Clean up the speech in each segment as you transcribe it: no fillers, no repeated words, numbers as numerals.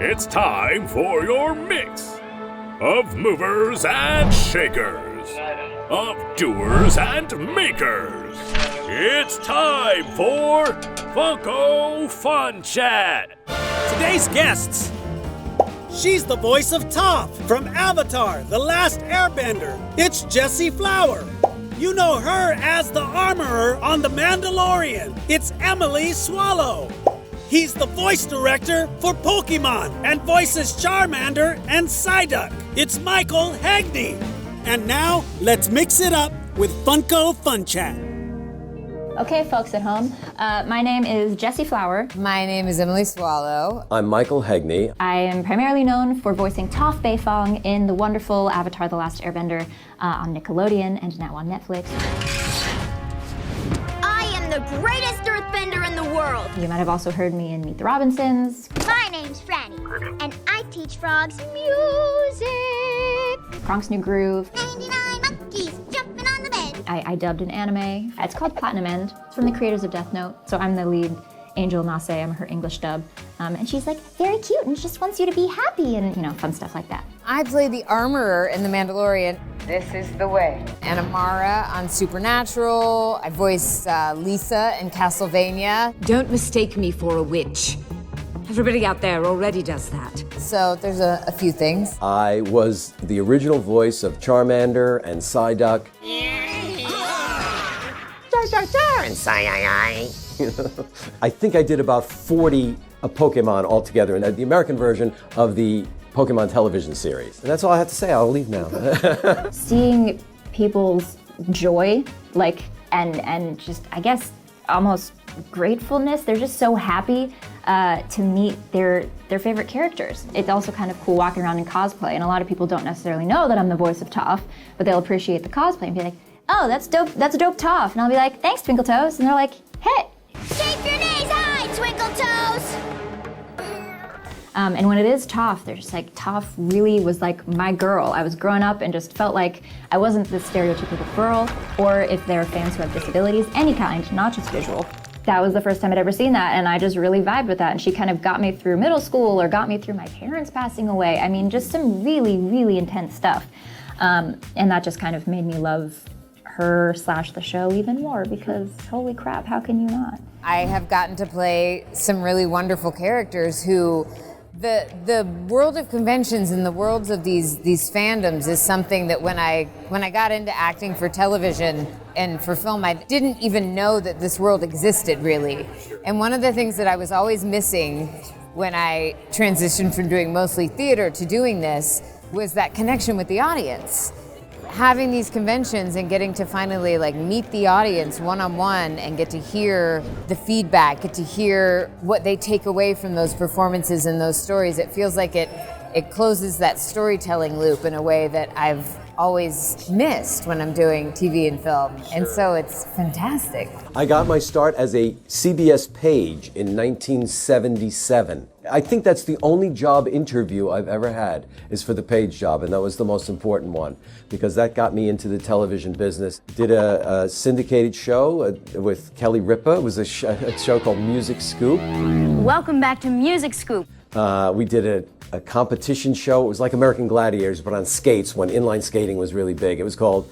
It's time for your mix of movers and shakers, of doers and makers. It's time for Funko FunChat. Today's guests. She's the voice of Toph from Avatar: The Last Airbender. It's Jessie Flower. You know her as the armorer on The Mandalorian. It's Emily Swallow. He's the voice director for Pokémon and voices Charmander and Psyduck. It's Michael Haigney. And now, let's mix it up with Funko FunChat. Okay, folks at home, my name is Jessie Flower. My name is Emily Swallow. I'm Michael Haigney. I am primarily known for voicing Toph Beifong in the wonderful Avatar: The Last Airbender on Nickelodeon and now on Netflix. I am the greatest earthbender in the world. You might have also heard me in Meet the Robinsons. My name's Franny, and I teach frogs music. Kronk's New Groove. 99 monkeys jumping on the bed. I dubbed an anime. It's called Platinum End. It's from the creators of Death Note. So I'm the lead, Angel Nase. I'm her English dub. And she's like very cute and just wants you to be happy and, fun stuff like that. I play the armorer in The Mandalorian. This is the way. And Amara on Supernatural. I voice Lisa in Castlevania. Don't mistake me for a witch. Everybody out there already does that. So there's a few things. I was the original voice of Charmander and Psyduck. I think I did about 40 Pokémon altogether, and the American version of the Pokémon television series. And that's all I have to say. I'll leave now. Seeing people's joy, and just, I guess, almost gratefulness. They're just so happy to meet their favorite characters. It's also kind of cool walking around in cosplay, and a lot of people don't necessarily know that I'm the voice of Toph, but they'll appreciate the cosplay and be like, oh, that's dope, that's a dope Toph. And I'll be like, thanks, Twinkle Toes. And they're like, hey. Keep your knees high, Twinkle Toes. And when it is Toph, they're just like, Toph really was like my girl. I was growing up and just felt like I wasn't the stereotypical girl, or if there are fans who have disabilities, any kind, not just visual. That was the first time I'd ever seen that, and I just really vibed with that. And she kind of got me through middle school or got me through my parents passing away. I mean, just some really, really intense stuff. And that just kind of made me love her/the show even more, because holy crap, how can you not? I have gotten to play some really wonderful characters who the world of conventions and the worlds of these fandoms is something that when I got into acting for television and for film, I didn't even know that this world existed, really. And one of the things that I was always missing when I transitioned from doing mostly theater to doing this was that connection with the audience. Having these conventions and getting to finally meet the audience one-on-one and get to hear the feedback, get to hear what they take away from those performances and those stories, it feels like it closes that storytelling loop in a way that I've always missed when I'm doing TV and film. Sure. And so it's fantastic. I got my start as a CBS page in 1977. I think that's the only job interview I've ever had is for the page job, and that was the most important one because that got me into the television business. Did a syndicated show with Kelly Ripa. It was a show called Music Scoop. Welcome back to Music Scoop. We did a competition show. It was like American Gladiators, but on skates when inline skating was really big. It was called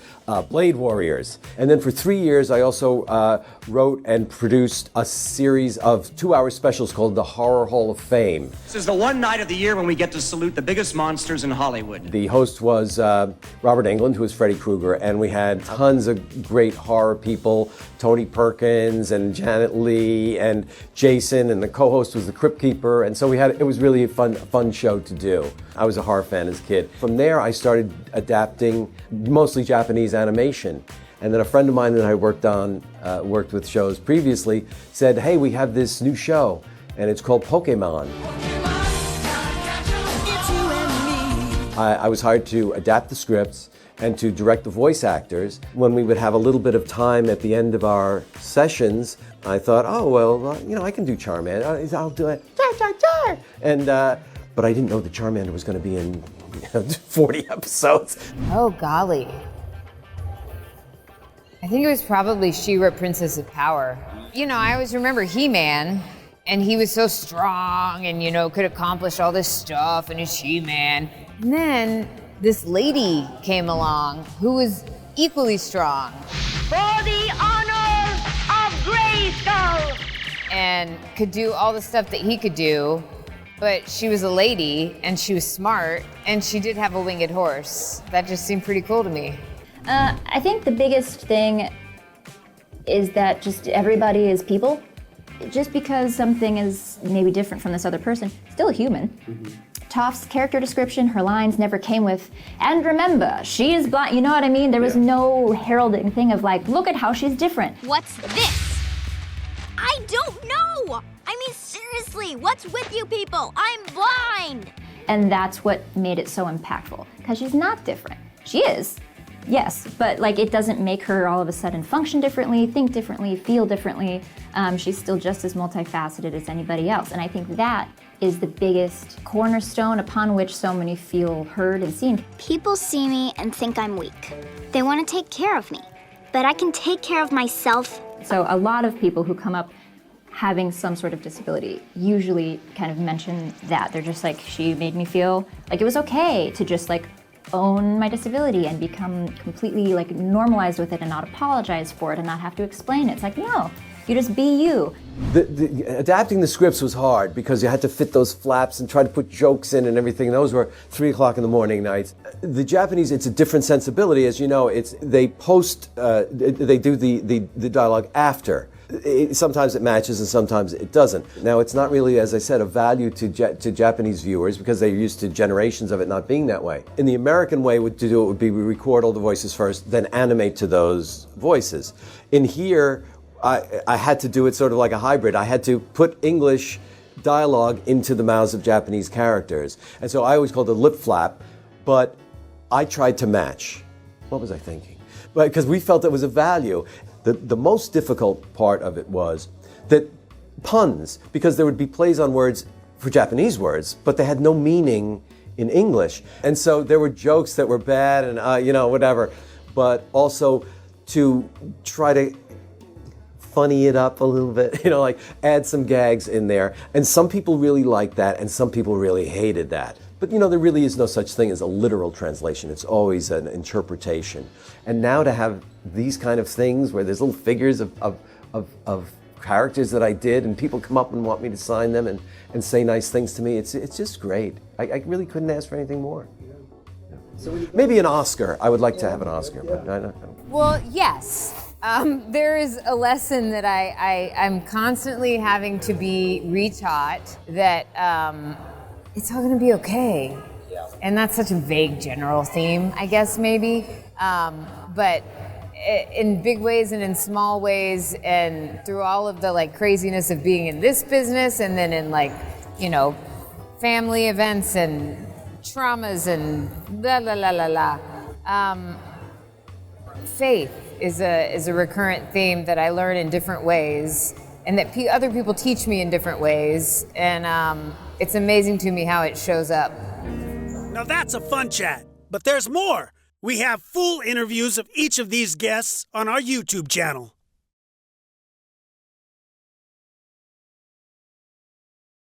Blade Warriors. And then for 3 years, I also wrote and produced a series of 2-hour specials called the Horror Hall of Fame. This is the one night of the year when we get to salute the biggest monsters in Hollywood. The host was Robert Englund, who was Freddy Krueger, and we had tons of great horror people, Tony Perkins and Janet Leigh and Jason, and the co-host was the Crypt Keeper, and so it was really a fun show to do. I was a horror fan as a kid. From there, I started adapting mostly Japanese animation. And then a friend of mine that I worked with shows previously said, hey, we have this new show, and it's called Pokémon. I was hired to adapt the scripts and to direct the voice actors. When we would have a little bit of time at the end of our sessions, I thought, oh, well, I can do Charmander. I'll do it. And, but I didn't know that Charmander was going to be in 40 episodes. Oh, golly. I think it was probably She-Ra, Princess of Power. I always remember He-Man, And he was so strong and, could accomplish all this stuff and a She-Man. And then this lady came along who was equally strong. For the honor of Grayskull! And could do all the stuff that he could do, but she was a lady and she was smart and she did have a winged horse. That just seemed pretty cool to me. I think the biggest thing is that just everybody is people. Just because something is maybe different from this other person, still a human. Toph's character description, her lines never came with, and remember, she is blind, you know what I mean? There was no heralding thing of like, look at how she's different. What's this? I don't know! I mean, seriously, what's with you people? I'm blind! And that's what made it so impactful, because she's not different. She is, yes, but like it doesn't make her all of a sudden function differently, think differently, feel differently. She's still just as multifaceted as anybody else. And I think that is the biggest cornerstone upon which so many feel heard and seen. People see me and think I'm weak. They want to take care of me, but I can take care of myself. So a lot of people who come up having some sort of disability usually kind of mention that. They're just like, she made me feel like it was okay to just like own my disability and become completely like normalized with it and not apologize for it and not have to explain it. It's like, no, you just be you. Adapting the scripts was hard because you had to fit those flaps and try to put jokes in and everything. Those were 3 o'clock in the morning nights. The Japanese, it's a different sensibility. As you know, they do the dialogue after. Sometimes it matches and sometimes it doesn't. Now, it's not really, as I said, a value to Japanese viewers because they're used to generations of it not being that way. In the American way, to do it would be we record all the voices first, then animate to those voices. In here, I had to do it sort of like a hybrid. I had to put English dialogue into the mouths of Japanese characters. And so I always called it lip flap, but I tried to match. What was I thinking? Because we felt it was a value. The most difficult part of it was that puns, because there would be plays on words for Japanese words, but they had no meaning in English. And so there were jokes that were bad and, whatever, but also to try to funny it up a little bit, like add some gags in there. And some people really liked that and some people really hated that. But there really is no such thing as a literal translation. It's always an interpretation. And now to have these kind of things where there's little figures of characters that I did and people come up and want me to sign them and say nice things to me, it's just great. I really couldn't ask for anything more. Maybe an Oscar. I would like to have an Oscar, but I don't know. Well, yes. There is a lesson that I'm constantly having to be retaught that it's all going to be okay. And that's such a vague general theme, I guess, maybe. But in big ways and in small ways and through all of the craziness of being in this business and then in family events and traumas and la la la la la. Faith is a recurrent theme that I learn in different ways and that other people teach me in different ways. And it's amazing to me how it shows up. Now that's a fun chat, but there's more. We have full interviews of each of these guests on our YouTube channel.